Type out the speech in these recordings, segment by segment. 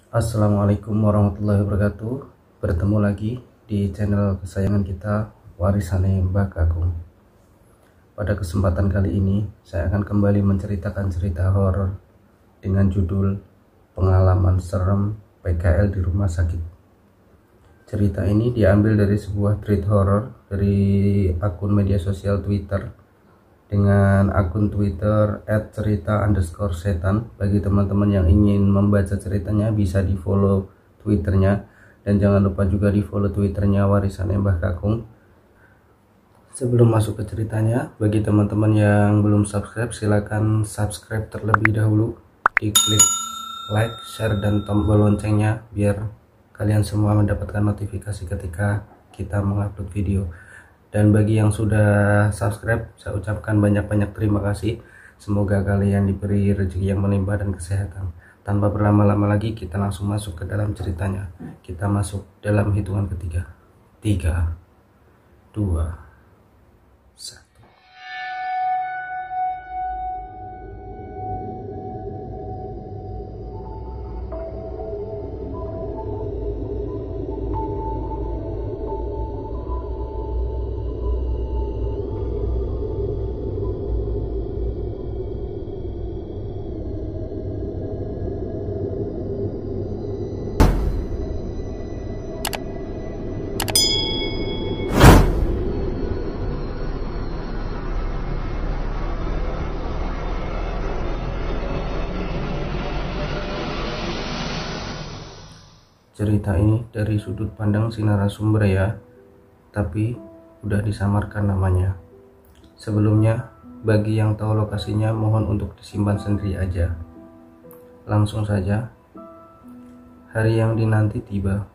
Assalamualaikum warahmatullahi wabarakatuh. Bertemu lagi di channel kesayangan kita, Warisane Mbah Kakung. Pada kesempatan kali ini saya akan kembali menceritakan cerita horor dengan judul Pengalaman Serem PKL di Rumah Sakit. Cerita ini diambil dari sebuah tweet horor dari akun media sosial Twitter dengan akun Twitter @cerita_setan. Bagi teman-teman yang ingin membaca ceritanya bisa di follow Twitternya, dan jangan lupa juga di follow Twitternya Warisannya Mbah Kakung. Sebelum masuk ke ceritanya, bagi teman-teman yang belum subscribe, silakan subscribe terlebih dahulu, diklik like, share, dan tombol loncengnya biar kalian semua mendapatkan notifikasi ketika kita mengupload video. Dan bagi yang sudah subscribe, saya ucapkan banyak-banyak terima kasih. Semoga kalian diberi rezeki yang melimpah dan kesehatan. Tanpa berlama-lama lagi, kita langsung masuk ke dalam ceritanya. Kita masuk dalam hitungan ketiga. 3, 2, 1. Cerita ini dari sudut pandang si narasumber ya, tapi udah disamarkan namanya. Sebelumnya, bagi yang tahu lokasinya mohon untuk disimpan sendiri aja. Langsung saja, hari yang dinanti tiba.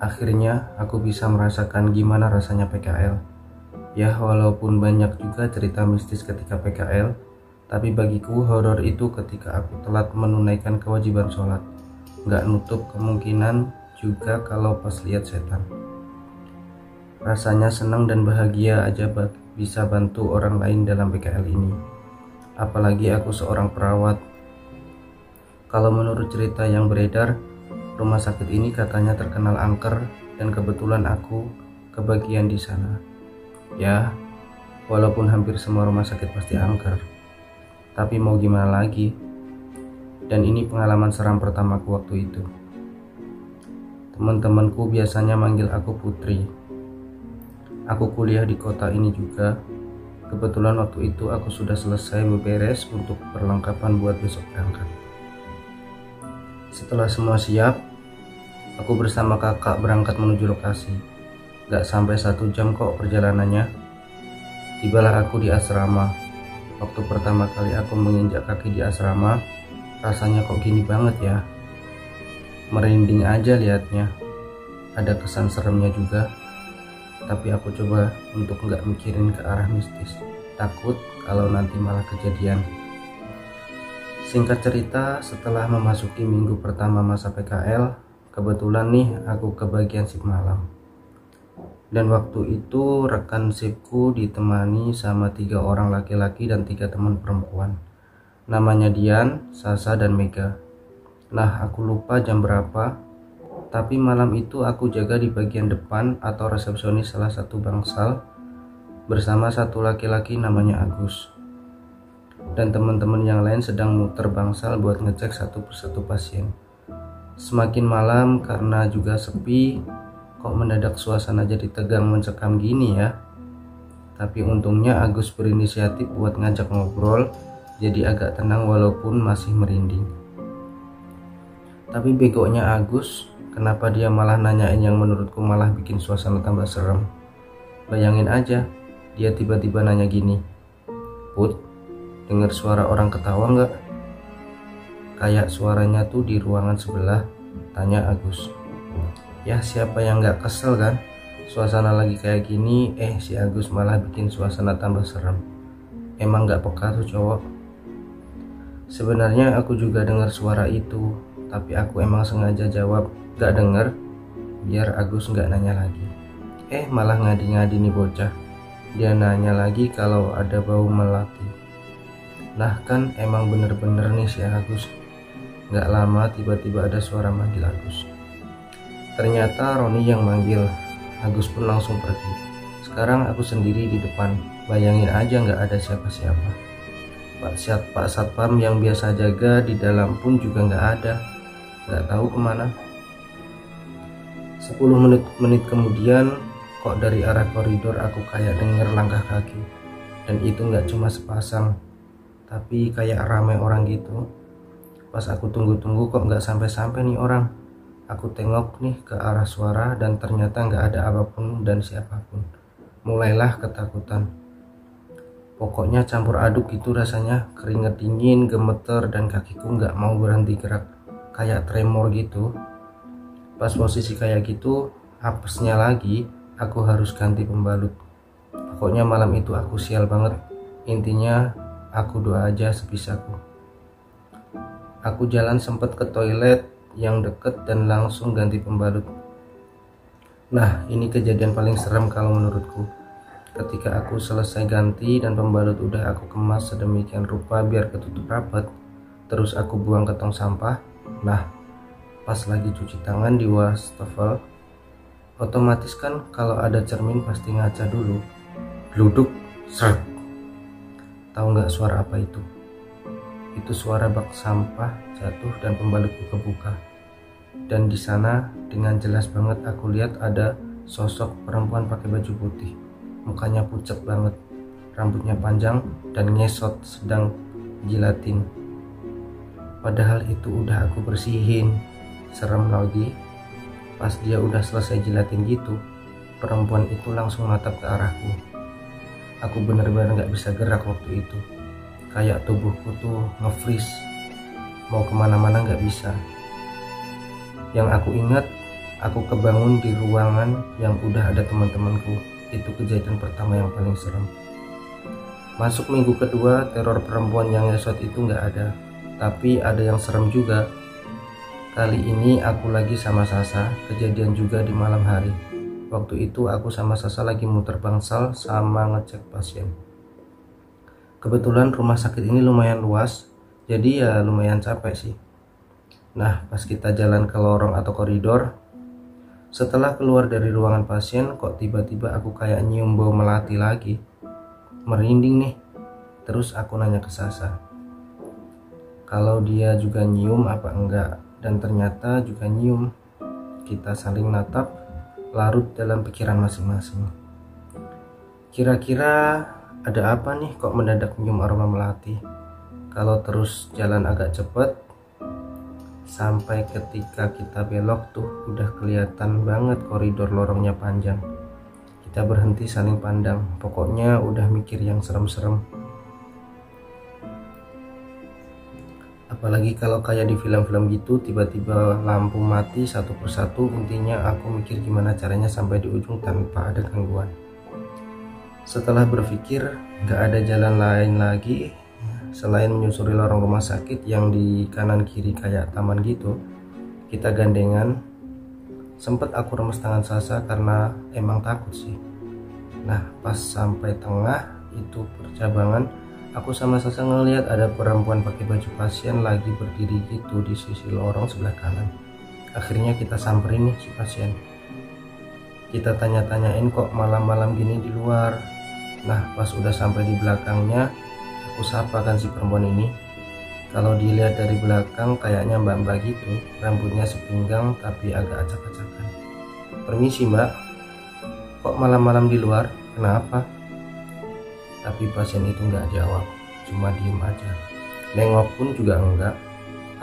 Akhirnya aku bisa merasakan gimana rasanya PKL. Ya, walaupun banyak juga cerita mistis ketika PKL, tapi bagiku horor itu ketika aku telat menunaikan kewajiban sholat. Nggak nutup kemungkinan juga kalau pas lihat setan. Rasanya senang dan bahagia aja bisa bantu orang lain dalam PKL ini. Apalagi aku seorang perawat. Kalau menurut cerita yang beredar, rumah sakit ini katanya terkenal angker, dan kebetulan aku kebagian di sana. Ya, walaupun hampir semua rumah sakit pasti angker, tapi mau gimana lagi. Dan ini pengalaman seram pertamaku waktu itu. Teman-temanku biasanya manggil aku Putri. Aku kuliah di kota ini juga. Kebetulan waktu itu aku sudah selesai beberes untuk perlengkapan buat besok berangkat. Setelah semua siap, aku bersama kakak berangkat menuju lokasi. Gak sampai 1 jam kok perjalanannya. Tibalah aku di asrama. Waktu pertama kali aku menginjak kaki di asrama, rasanya kok gini banget ya. Merinding aja liatnya. Ada kesan seremnya juga. Tapi aku coba untuk nggak mikirin ke arah mistis. Takut kalau nanti malah kejadian. Singkat cerita, setelah memasuki minggu pertama masa PKL, kebetulan nih aku kebagian shift malam. Dan waktu itu rekan shiftku ditemani sama 3 orang laki-laki dan 3 teman perempuan. Namanya Dian, Sasa, dan Mega. Nah, aku lupa jam berapa, tapi malam itu aku jaga di bagian depan atau resepsionis salah satu bangsal bersama 1 laki-laki namanya Agus. Dan teman-teman yang lain sedang muter bangsal buat ngecek satu persatu pasien. Semakin malam karena juga sepi, kok mendadak suasana jadi tegang mencekam gini ya. Tapi untungnya Agus berinisiatif buat ngajak ngobrol, jadi agak tenang walaupun masih merinding. Tapi begonya Agus, kenapa dia malah nanyain yang menurutku malah bikin suasana tambah serem. Bayangin aja, dia tiba-tiba nanya gini, "Put, dengar suara orang ketawa nggak?" Kayak suaranya tuh di ruangan sebelah, tanya Agus. Ya siapa yang nggak kesel kan? Suasana lagi kayak gini, si Agus malah bikin suasana tambah serem. Emang nggak peka tuh cowok. Sebenarnya aku juga dengar suara itu, tapi aku emang sengaja jawab gak denger biar Agus gak nanya lagi. Malah ngadi-ngadi nih bocah. Dia nanya lagi kalau ada bau melati. Nah kan emang bener-bener nih si Agus Gak lama tiba-tiba ada suara manggil Agus. Ternyata Roni yang manggil. Agus pun langsung pergi. Sekarang aku sendiri di depan. Bayangin aja gak ada siapa-siapa. Pak Satpam yang biasa jaga di dalam pun juga gak ada. Gak tahu kemana. 10 menit kemudian, kok dari arah koridor aku kayak denger langkah kaki. Dan itu gak cuma sepasang, tapi kayak ramai orang gitu. Pas aku tunggu-tunggu kok gak sampai-sampai nih orang. Aku tengok nih ke arah suara dan ternyata gak ada apapun dan siapapun. Mulailah ketakutan. Pokoknya campur aduk gitu rasanya, keringet dingin, gemeter, dan kakiku gak mau berhenti gerak. Kayak tremor gitu. Pas posisi kayak gitu, apesnya lagi, aku harus ganti pembalut. Pokoknya malam itu aku sial banget. Intinya aku doa aja sebisaku. Aku jalan sempet ke toilet yang deket dan langsung ganti pembalut. Nah, ini kejadian paling serem kalau menurutku. Ketika aku selesai ganti dan pembalut udah aku kemas sedemikian rupa biar ketutup rapat, terus aku buang ke tong sampah. Nah, pas lagi cuci tangan di wastafel, otomatis kan kalau ada cermin pasti ngaca dulu. Gluduk, seret. Tahu nggak suara apa itu? Itu suara bak sampah jatuh dan pembalutku kebuka. Dan di sana dengan jelas banget aku lihat ada sosok perempuan pakai baju putih. Mukanya pucat banget, rambutnya panjang dan ngesot sedang jilatin. Padahal itu udah aku bersihin. Serem lagi. Pas dia udah selesai jilatin gitu, perempuan itu langsung natap ke arahku. Aku benar-benar gak bisa gerak waktu itu. Kayak tubuhku tuh nge-freeze. Mau kemana-mana gak bisa. Yang aku ingat, aku kebangun di ruangan yang udah ada teman-temanku. Itu kejadian pertama yang paling serem. Masuk minggu kedua, teror perempuan yang ngesot itu gak ada. Tapi ada yang serem juga. Kali ini aku lagi sama Sasa, kejadian juga di malam hari. Waktu itu aku sama Sasa lagi muter bangsal sama ngecek pasien. Kebetulan rumah sakit ini lumayan luas, jadi ya lumayan capek sih. Nah, pas kita jalan ke lorong atau koridor, setelah keluar dari ruangan pasien, kok tiba-tiba aku kayak nyium bau melati lagi. Merinding nih. Terus aku nanya ke Sasa, kalau dia juga nyium apa enggak, dan ternyata juga nyium. Kita saling natap, larut dalam pikiran masing-masing. Kira-kira ada apa nih kok mendadak nyium aroma melati? Kalau terus jalan agak cepet, sampai ketika kita belok tuh udah kelihatan banget koridor lorongnya panjang. Kita berhenti saling pandang, pokoknya udah mikir yang serem-serem. Apalagi kalau kayak di film-film gitu, tiba-tiba lampu mati satu persatu. Intinya aku mikir gimana caranya sampai di ujung tanpa ada gangguan. Setelah berpikir gak ada jalan lain lagi selain menyusuri lorong rumah sakit yang di kanan kiri kayak taman gitu, kita gandengan. Sempet aku remes tangan Sasa karena emang takut sih. Nah, pas sampai tengah itu percabangan, aku sama Sasa ngeliat ada perempuan pakai baju pasien lagi berdiri gitu di sisi lorong sebelah kanan. Akhirnya kita samperin nih si pasien. Kita tanya-tanyain kok malam-malam gini di luar. Nah, pas udah sampai di belakangnya, aku sapa kan si perempuan ini. Kalau dilihat dari belakang kayaknya mbak-mbak gitu, rambutnya sepinggang tapi agak acak-acakan. Permisi mbak, kok malam-malam di luar? Kenapa? Tapi pasien itu nggak jawab, cuma diem aja. Nengok pun juga enggak.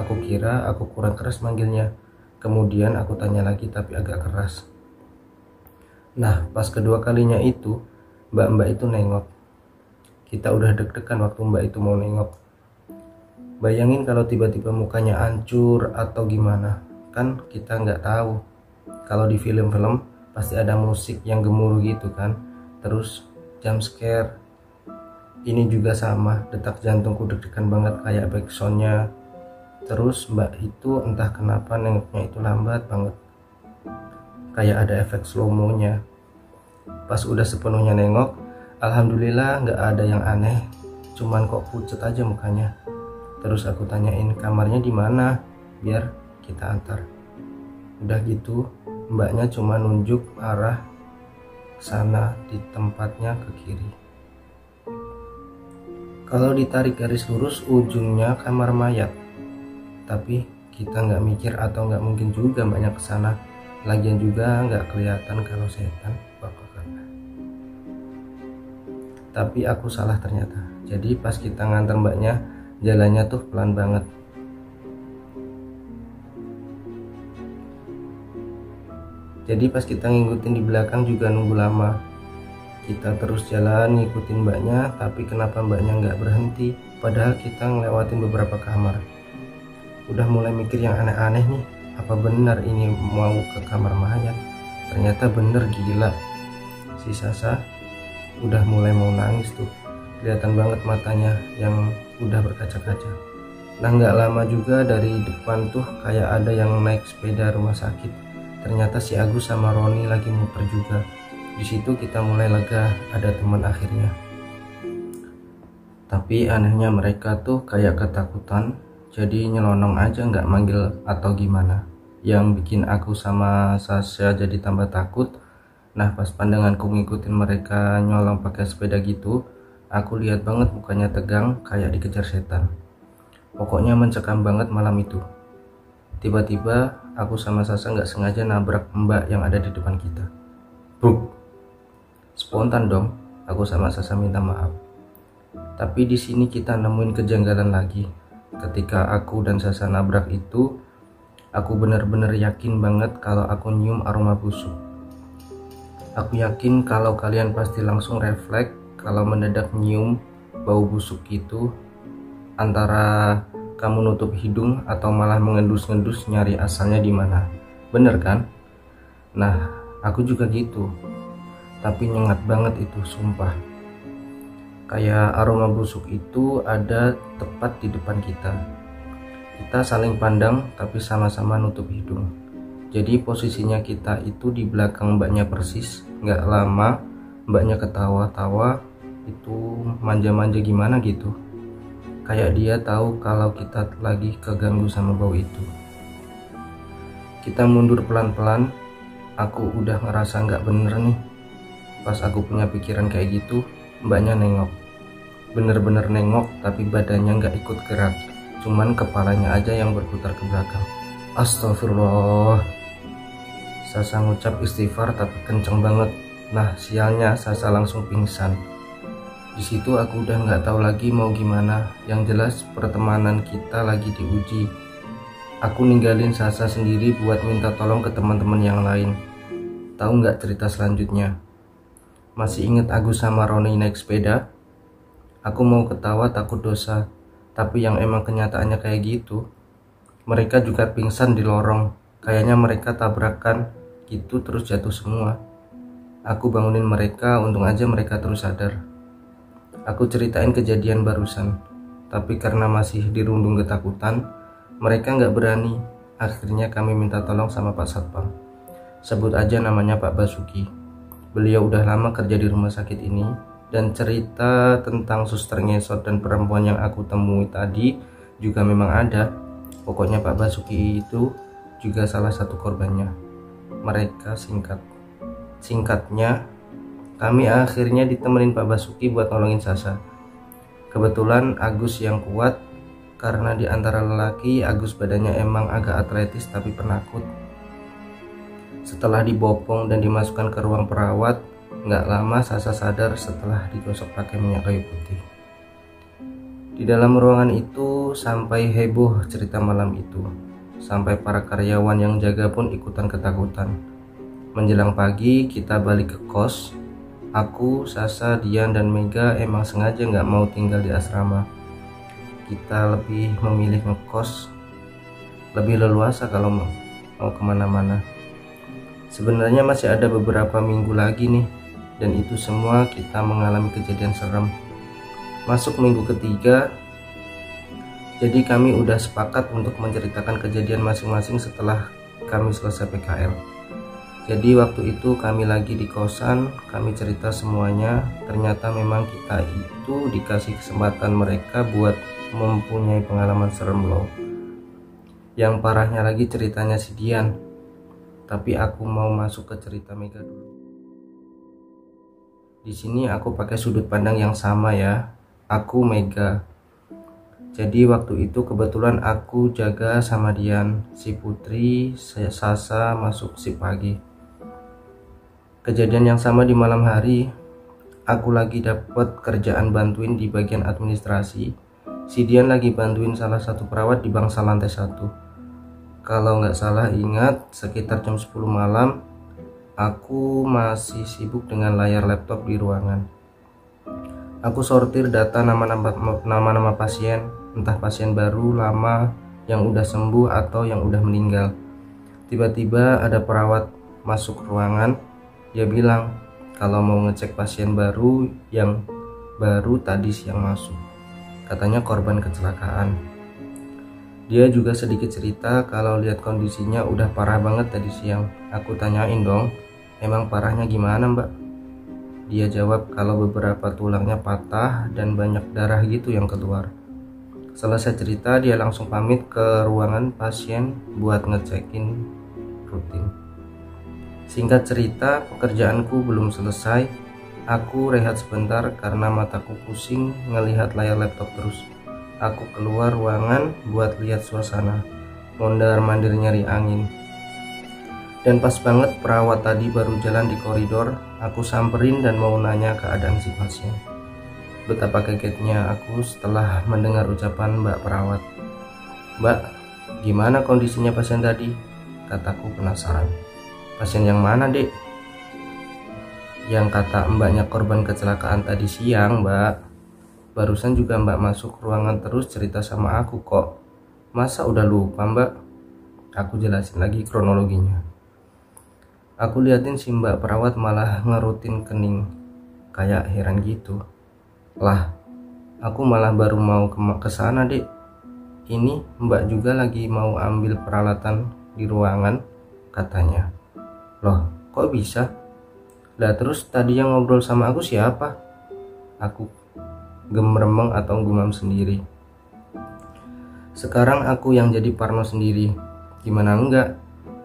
Aku kira aku kurang keras manggilnya. Kemudian aku tanya lagi tapi agak keras. Nah, pas kedua kalinya itu, mbak-mbak itu nengok. Kita udah deg-degan waktu mbak itu mau nengok. Bayangin kalau tiba-tiba mukanya hancur atau gimana. Kan kita nggak tahu. Kalau di film-film pasti ada musik yang gemuruh gitu kan. Terus jump scare. Ini juga sama, detak jantungku deg-degan banget kayak backsoundnya. Terus mbak itu entah kenapa nengoknya itu lambat banget, kayak ada efek slow-mo-nya. Pas udah sepenuhnya nengok, alhamdulillah nggak ada yang aneh, cuman kok pucet aja mukanya. Terus aku tanyain kamarnya di mana. biar kita antar. Udah gitu mbaknya cuma nunjuk arah sana, di tempatnya ke kiri. Kalau ditarik garis lurus ujungnya kamar mayat, tapi kita nggak mikir atau nggak mungkin juga mbaknya ke sana. Lagian juga nggak kelihatan kalau setan bapak kata. Tapi aku salah ternyata. Jadi pas kita nganter mbaknya, jalannya tuh pelan banget. Jadi pas kita ngikutin di belakang juga nunggu lama. Kita terus jalan ngikutin mbaknya, tapi kenapa mbaknya nggak berhenti? Padahal kita ngelewatin beberapa kamar. Udah mulai mikir yang aneh-aneh nih. Apa benar ini mau ke kamar mayat? Ternyata bener, gila. Si Sasa udah mulai mau nangis tuh. Kelihatan banget matanya yang udah berkaca-kaca. Nah nggak lama juga dari depan tuh kayak ada yang naik sepeda rumah sakit. Ternyata si Agus sama Roni lagi muter juga. Di situ kita mulai lega, ada teman akhirnya. Tapi anehnya mereka tuh kayak ketakutan. Jadi nyelonong aja, nggak manggil atau gimana. Yang bikin aku sama Sasha jadi tambah takut. Nah pas pandanganku ngikutin mereka nyolong pakai sepeda gitu, aku lihat banget mukanya tegang kayak dikejar setan. Pokoknya mencekam banget malam itu. Tiba-tiba aku sama Sasha nggak sengaja nabrak mbak yang ada di depan kita. Bruk. Spontan dong, aku sama Sasha minta maaf. Tapi di sini kita nemuin kejanggalan lagi. Ketika aku dan Sasha nabrak itu, aku benar-benar yakin banget kalau aku nyium aroma busuk. Aku yakin kalau kalian pasti langsung refleks kalau mendadak nyium bau busuk itu, antara kamu nutup hidung atau malah mengendus-ngendus nyari asalnya di mana. Bener kan? Nah, aku juga gitu. Tapi nyengat banget itu, sumpah. Kayak aroma busuk itu ada tepat di depan kita. Kita saling pandang tapi sama-sama nutup hidung. Jadi posisinya kita itu di belakang mbaknya persis. Nggak lama mbaknya ketawa-tawa, itu manja-manja gimana gitu. Kayak dia tahu kalau kita lagi keganggu sama bau itu. Kita mundur pelan-pelan. Aku udah ngerasa nggak bener nih. Pas aku punya pikiran kayak gitu, mbaknya nengok. Bener-bener nengok tapi badannya nggak ikut gerak. Cuman kepalanya aja yang berputar ke belakang. Astagfirullah. Sasa ngucap istighfar tapi kenceng banget. Nah sialnya Sasa langsung pingsan. Di situ aku udah nggak tahu lagi mau gimana. Yang jelas pertemanan kita lagi diuji. Aku ninggalin Sasa sendiri buat minta tolong ke teman-teman yang lain. Tahu nggak cerita selanjutnya? Masih inget Agus sama Roni naik sepeda? Aku mau ketawa takut dosa, tapi yang emang kenyataannya kayak gitu. Mereka juga pingsan di lorong, kayaknya mereka tabrakan gitu terus jatuh semua. Aku bangunin mereka, untung aja mereka terus sadar. Aku ceritain kejadian barusan, tapi karena masih dirundung ketakutan, mereka nggak berani. Akhirnya kami minta tolong sama Pak Satpam. Sebut aja namanya Pak Basuki. Beliau udah lama kerja di rumah sakit ini. Dan cerita tentang suster ngesot dan perempuan yang aku temui tadi juga memang ada. Pokoknya Pak Basuki itu juga salah satu korbannya. Mereka singkatnya, kami akhirnya ditemenin Pak Basuki buat nolongin Sasa. Kebetulan Agus yang kuat, karena di antara lelaki Agus badannya emang agak atletis tapi penakut. Setelah dibopong dan dimasukkan ke ruang perawat, nggak lama Sasa sadar setelah digosok pakai minyak kayu putih. Di dalam ruangan itu sampai heboh cerita malam itu. Sampai para karyawan yang jaga pun ikutan ketakutan. Menjelang pagi kita balik ke kos. Aku, Sasa, Dian, dan Mega emang sengaja nggak mau tinggal di asrama. Kita lebih memilih ngekos. Lebih leluasa kalau mau kemana-mana. Sebenarnya masih ada beberapa minggu lagi nih. Dan itu semua kita mengalami kejadian serem. Masuk minggu ketiga, jadi kami udah sepakat untuk menceritakan kejadian masing-masing setelah kami selesai PKL. Jadi waktu itu kami lagi di kosan, kami cerita semuanya. Ternyata memang kita itu dikasih kesempatan mereka buat mempunyai pengalaman serem loh. Yang parahnya lagi ceritanya si Dian. Tapi aku mau masuk ke cerita Mega dulu. Di sini aku pakai sudut pandang yang sama ya. Aku Mega. Jadi waktu itu kebetulan aku jaga sama Dian, si Putri, Sasa masuk si pagi. Kejadian yang sama di malam hari. Aku lagi dapat kerjaan bantuin di bagian administrasi. Si Dian lagi bantuin salah satu perawat di bangsa lantai 1. Kalau nggak salah ingat sekitar jam 10 malam. Aku masih sibuk dengan layar laptop di ruangan. Aku sortir data nama-nama pasien, entah pasien baru, lama, yang udah sembuh atau yang udah meninggal. Tiba-tiba ada perawat masuk ruangan. Dia bilang kalau mau ngecek pasien baru yang baru tadi siang masuk. Katanya korban kecelakaan. Dia juga sedikit cerita kalau lihat kondisinya udah parah banget tadi siang. Aku tanyain dong, emang parahnya gimana mbak? Dia jawab kalau beberapa tulangnya patah dan banyak darah gitu yang keluar. Selesai cerita dia langsung pamit ke ruangan pasien buat ngecekin rutin. Singkat cerita, pekerjaanku belum selesai. Aku rehat sebentar karena mataku pusing ngelihat layar laptop terus. Aku keluar ruangan buat lihat suasana, mondar-mandir nyari angin. Dan pas banget perawat tadi baru jalan di koridor. Aku samperin dan mau nanya keadaan si pasien. Betapa kagetnya aku setelah mendengar ucapan mbak perawat. Mbak, gimana kondisinya pasien tadi? Kataku penasaran. Pasien yang mana dek? Yang kata mbaknya korban kecelakaan tadi siang mbak. Barusan juga mbak masuk ruangan terus cerita sama aku kok. Masa udah lupa mbak? Aku jelasin lagi kronologinya. Aku liatin si mbak perawat malah ngerutin kening. Kayak heran gitu. Lah, aku malah baru mau ke sana dek. Ini mbak juga lagi mau ambil peralatan di ruangan katanya. Loh, kok bisa? Lah terus tadi yang ngobrol sama aku siapa? Aku gemeremeng atau gumam sendiri. Sekarang aku yang jadi parno sendiri. Gimana enggak?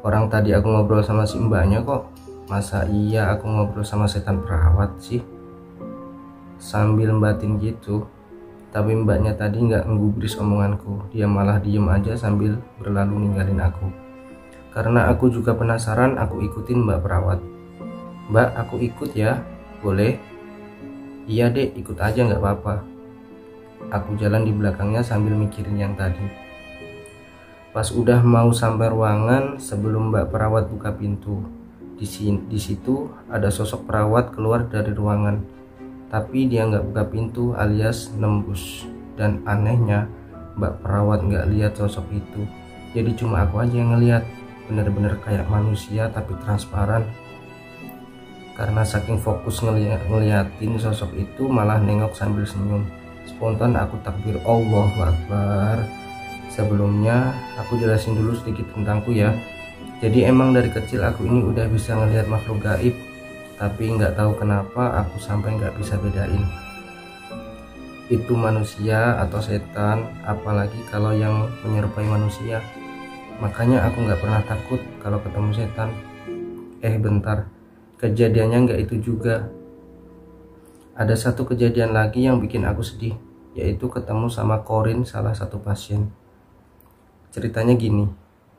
Orang tadi aku ngobrol sama si mbaknya kok. Masa iya aku ngobrol sama setan perawat sih? Sambil batin gitu. Tapi mbaknya tadi nggak ngegubris omonganku. Dia malah diem aja sambil berlalu ninggalin aku. Karena aku juga penasaran, aku ikutin mbak perawat. Mbak, aku ikut ya, boleh? Iya dek, ikut aja nggak apa-apa. Aku jalan di belakangnya sambil mikirin yang tadi. Pas udah mau sampai ruangan, sebelum mbak perawat buka pintu, di situ ada sosok perawat keluar dari ruangan. Tapi dia nggak buka pintu alias nembus. Dan anehnya, mbak perawat nggak lihat sosok itu. Jadi cuma aku aja yang ngeliat. Bener-bener kayak manusia tapi transparan. Karena saking fokus ngeliatin sosok itu malah nengok sambil senyum. Spontan aku takbir Allahu Akbar. Sebelumnya aku jelasin dulu sedikit tentangku ya. Jadi emang dari kecil aku ini udah bisa ngelihat makhluk gaib. Tapi nggak tahu kenapa aku sampai nggak bisa bedain itu manusia atau setan, apalagi kalau yang menyerupai manusia. Makanya aku nggak pernah takut kalau ketemu setan. Bentar, kejadiannya nggak itu juga. Ada satu kejadian lagi yang bikin aku sedih, yaitu ketemu sama Corin, salah satu pasien. Ceritanya gini,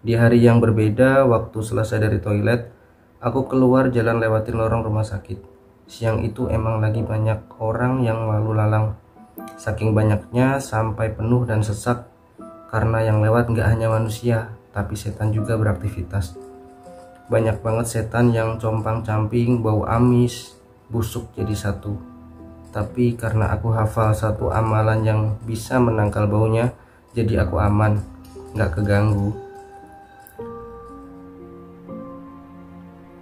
di hari yang berbeda, waktu selesai dari toilet, aku keluar jalan lewatin lorong rumah sakit. Siang itu emang lagi banyak orang yang lalu lalang. Saking banyaknya sampai penuh dan sesak, karena yang lewat nggak hanya manusia, tapi setan juga beraktivitas. Banyak banget setan yang compang-camping, bau amis, busuk jadi satu. Tapi karena aku hafal satu amalan yang bisa menangkal baunya, jadi aku aman, nggak keganggu.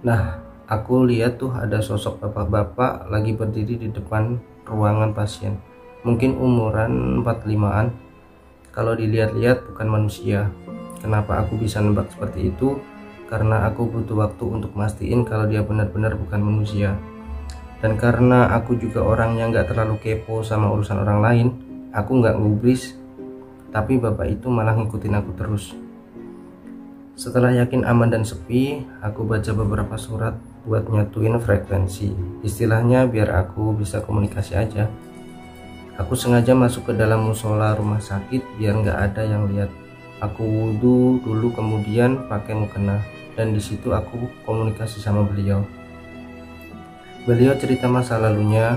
Nah, aku lihat tuh ada sosok bapak-bapak lagi berdiri di depan ruangan pasien. Mungkin umuran 45-an. Kalau dilihat-lihat bukan manusia. Kenapa aku bisa nebak seperti itu? Karena aku butuh waktu untuk mastiin kalau dia benar-benar bukan manusia. Dan karena aku juga orang yang gak terlalu kepo sama urusan orang lain, aku gak ngubris. Tapi bapak itu malah ngikutin aku terus. Setelah yakin aman dan sepi, aku baca beberapa surat buat nyatuin frekuensi. Istilahnya biar aku bisa komunikasi aja. Aku sengaja masuk ke dalam musola rumah sakit biar nggak ada yang lihat. Aku wudhu dulu, kemudian pakai mukena, dan di situ aku komunikasi sama beliau. Beliau cerita masa lalunya,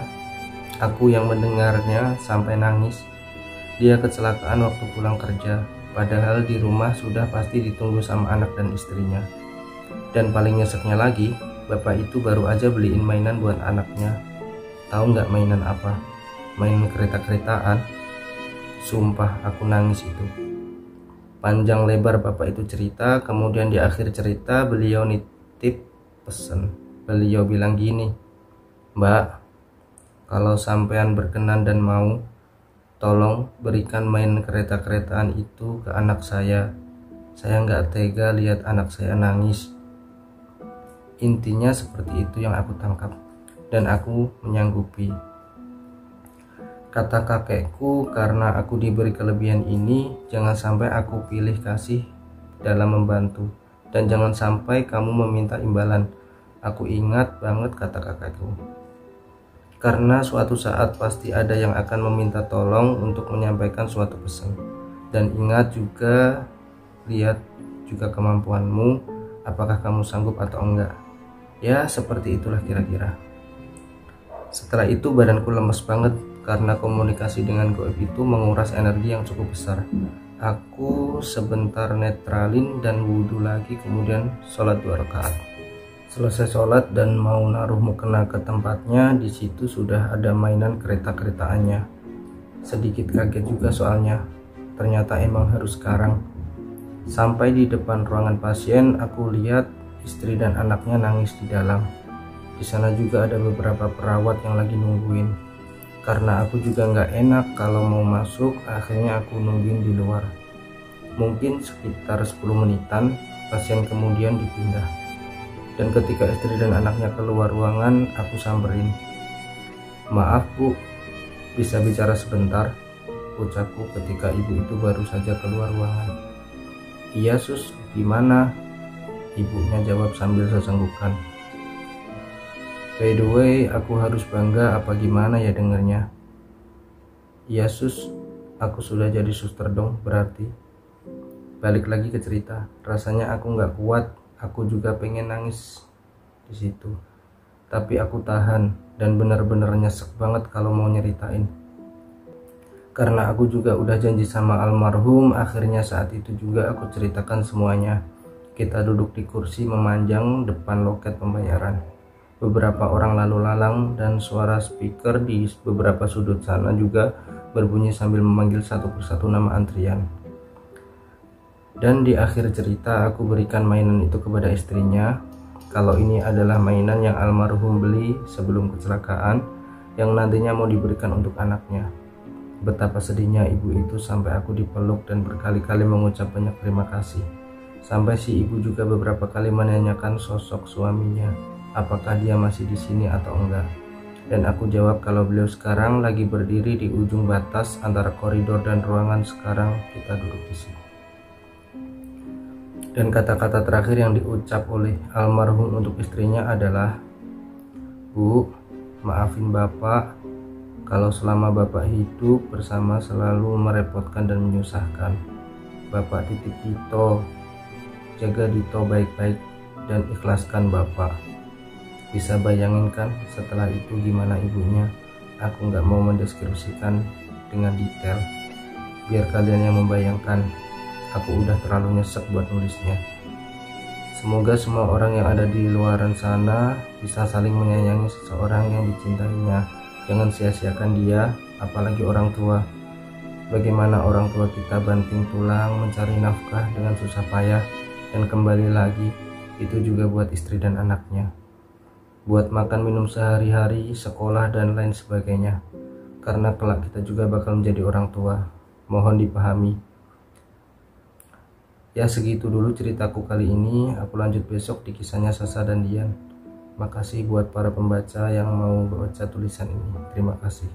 aku yang mendengarnya sampai nangis. Dia kecelakaan waktu pulang kerja, padahal di rumah sudah pasti ditunggu sama anak dan istrinya. Dan paling nyeseknya lagi, bapak itu baru aja beliin mainan buat anaknya. Tahu nggak mainan apa? Mainan kereta-keretaan. Sumpah aku nangis itu. Panjang lebar bapak itu cerita, kemudian di akhir cerita beliau nitip pesen. Beliau bilang gini, "Mbak, kalau sampean berkenan dan mau, tolong berikan main kereta-keretaan itu ke anak saya. Saya nggak tega lihat anak saya nangis." Intinya seperti itu yang aku tangkap, dan aku menyanggupi. Kata kakekku, karena aku diberi kelebihan ini, jangan sampai aku pilih kasih dalam membantu, dan jangan sampai kamu meminta imbalan. Aku ingat banget kata kakekku. Karena suatu saat pasti ada yang akan meminta tolong untuk menyampaikan suatu pesan. Dan ingat juga, lihat juga kemampuanmu, apakah kamu sanggup atau enggak. Ya seperti itulah kira-kira. Setelah itu badanku lemes banget, karena komunikasi dengan gaib itu menguras energi yang cukup besar. Aku sebentar netralin dan wudhu lagi, kemudian sholat 2 rakaat. Selesai sholat dan mau naruh mukena ke tempatnya, di situ sudah ada mainan kereta-keretaannya. Sedikit kaget juga soalnya, ternyata emang harus sekarang. Sampai di depan ruangan pasien, aku lihat istri dan anaknya nangis di dalam. Di sana juga ada beberapa perawat yang lagi nungguin. Karena aku juga nggak enak kalau mau masuk, akhirnya aku nungguin di luar. Mungkin sekitar 10 menitan, pasien kemudian dipindah. Dan ketika istri dan anaknya keluar ruangan, aku samperin. "Maaf Bu, bisa bicara sebentar?" ucapku ketika ibu itu baru saja keluar ruangan. "Iya Sus, gimana?" ibunya jawab sambil sesenggukan. "By the way, aku harus bangga apa gimana ya dengernya?" "Iya Sus, aku sudah jadi suster dong berarti." Balik lagi ke cerita, rasanya aku nggak kuat. Aku juga pengen nangis di situ, tapi aku tahan dan benar-benar nyesek banget kalau mau nyeritain. Karena aku juga udah janji sama almarhum, akhirnya saat itu juga aku ceritakan semuanya. Kita duduk di kursi memanjang depan loket pembayaran. Beberapa orang lalu lalang dan suara speaker di beberapa sudut sana juga berbunyi sambil memanggil satu persatu nama antrian. Dan di akhir cerita aku berikan mainan itu kepada istrinya. Kalau ini adalah mainan yang almarhum beli sebelum kecelakaan, yang nantinya mau diberikan untuk anaknya. Betapa sedihnya ibu itu sampai aku dipeluk dan berkali-kali mengucap banyak terima kasih. Sampai si ibu juga beberapa kali menanyakan sosok suaminya, apakah dia masih di sini atau enggak. Dan aku jawab kalau beliau sekarang lagi berdiri di ujung batas antara koridor dan ruangan, sekarang kita duduk di sini. Dan kata-kata terakhir yang diucap oleh almarhum untuk istrinya adalah, "Bu, maafin Bapak kalau selama Bapak hidup bersama selalu merepotkan dan menyusahkan. Bapak titip Dito, jaga Dito baik-baik dan ikhlaskan Bapak." Bisa bayangin kan setelah itu gimana ibunya? Aku nggak mau mendeskripsikan dengan detail, biar kalian yang membayangkan. Aku udah terlalu nyesek buat nulisnya. Semoga semua orang yang ada di luaran sana bisa saling menyayangi seseorang yang dicintainya. Jangan sia-siakan dia, apalagi orang tua. Bagaimana orang tua kita banting tulang mencari nafkah dengan susah payah, dan kembali lagi itu juga buat istri dan anaknya, buat makan minum sehari-hari, sekolah dan lain sebagainya. Karena kelak kita juga bakal menjadi orang tua. Mohon dipahami. Ya segitu dulu ceritaku kali ini. Aku lanjut besok di kisahnya Sasa dan Dian. Makasih buat para pembaca yang mau baca tulisan ini. Terima kasih.